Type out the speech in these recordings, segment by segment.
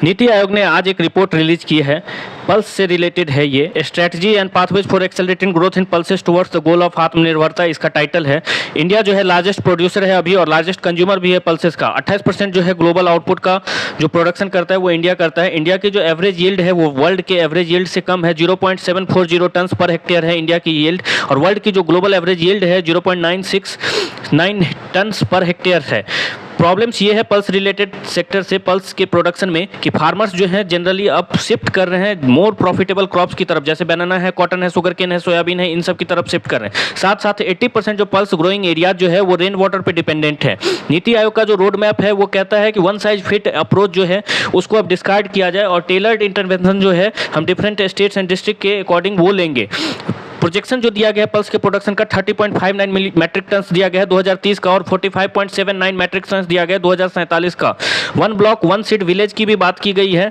नीति आयोग ने आज एक रिपोर्ट रिलीज की है, पल्स से रिलेटेड है ये। Strategy and pathways for accelerating growth in pulses towards the goal of आत्मनिर्भरता, इसका टाइटल है। इंडिया जो है लार्जेस्ट प्रोड्यूसर है अभी और लार्जेस्ट कंज्यूमर भी है पल्सेस का। 28% जो है ग्लोबल आउटपुट का जो प्रोडक्शन करता है वो इंडिया करता है। इंडिया की जो एवरेज यील्ड है वो वर्ल्ड के एवरेज यील्ड से कम है, 0.740 टन पर हेक्टेयर है इंडिया की यील्ड, और वर्ल्ड की जो ग्लोबल एवरेज यील्ड है 0.969 टन पर हेक्टेयर है। प्रॉब्लम्स ये है पल्स रिलेटेड सेक्टर से, पल्स के प्रोडक्शन में, कि फार्मर्स जो हैं जनरली अब शिफ्ट कर रहे हैं मोर प्रॉफिटेबल क्रॉप्स की तरफ, जैसे बनाना है, कॉटन है, शुगर केन है, सोयाबीन है, इन सब की तरफ शिफ्ट कर रहे हैं। साथ साथ 80% जो पल्स ग्रोइंग एरिया जो है वो रेन वाटर पे डिपेंडेंट है। नीति आयोग का जो रोड मैप है वो कहता है कि वन साइज फिट अप्रोच जो है उसको अब डिस्कार्ड किया जाए और टेलर्ड इंटरवेंशन जो है हम डिफरेंट स्टेट्स एंड डिस्ट्रिक्ट के अकॉर्डिंग वो लेंगे। प्रोजेक्शन जो दिया गया है पल्स के प्रोडक्शन का 30.59 मैट्रिक टन दिया गया है 2030 का, और 45.79 मैट्रिक टन दिया गया है 2047 का। One block one seed village की भी बात की गई है।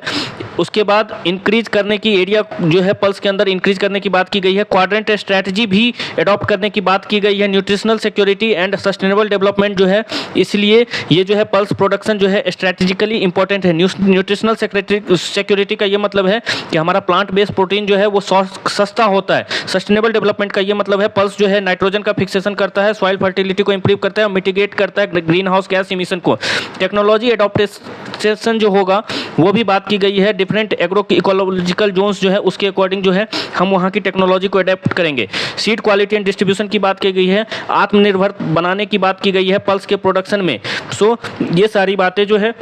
उसके बाद इंक्रीज करने की एरिया जो है पल्स के अंदर इंक्रीज करने की बात की गई है। क्वाड्रेंट स्ट्रैटेजी भी अडॉप्ट करने की बात की गई है। Nutritional security and sustainable development जो है, इसलिए ये जो है पल्स प्रोडक्शन जो है स्ट्रैटेजिकली इंपॉर्टेंट है। न्यूट्रिशनल सिक्योरिटी का ये मतलब है कि हमारा प्लांट बेस्ड प्रोटीन जो है वो सस्ता होता है। सस्टेनेबल डेवलपमेंट का ये मतलब है पल्स जो है नाइट्रोजन का फिक्सेशन करता है, सॉइल फर्टिलिटी को इंप्रूव करता है, मिटिगेट करता है ग्रीन हाउस गैस इमिशन को। टेक्नोलॉजी एडॉप्टेशन जो होगा वो भी बात की गई है। डिफरेंट एग्रो इकोलॉजिकल जोन्स जो है उसके अकॉर्डिंग जो है हम वहाँ की टेक्नोलॉजी को अडेप्ट करेंगे। सीड क्वालिटी एंड डिस्ट्रीब्यूशन की बात की गई है। आत्मनिर्भर बनाने की बात की गई है पल्स के प्रोडक्शन में। ये सारी बातें जो है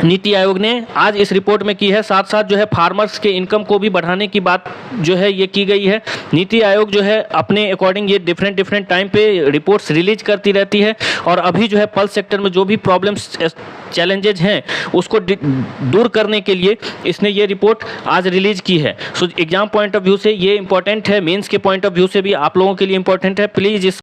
नीति आयोग ने आज इस रिपोर्ट में की है। साथ साथ जो है फार्मर्स के इनकम को भी बढ़ाने की बात जो है ये की गई है। नीति आयोग जो है अपने अकॉर्डिंग ये डिफरेंट टाइम पे रिपोर्ट्स रिलीज करती रहती है, और अभी जो है पल्स सेक्टर में जो भी प्रॉब्लम्स चैलेंजेज हैं उसको दूर करने के लिए इसने ये रिपोर्ट आज रिलीज की है। एग्जाम पॉइंट ऑफ व्यू से ये इंपॉर्टेंट है, मेंस के पॉइंट ऑफ व्यू से भी आप लोगों के लिए इंपॉर्टेंट है। प्लीज़ इस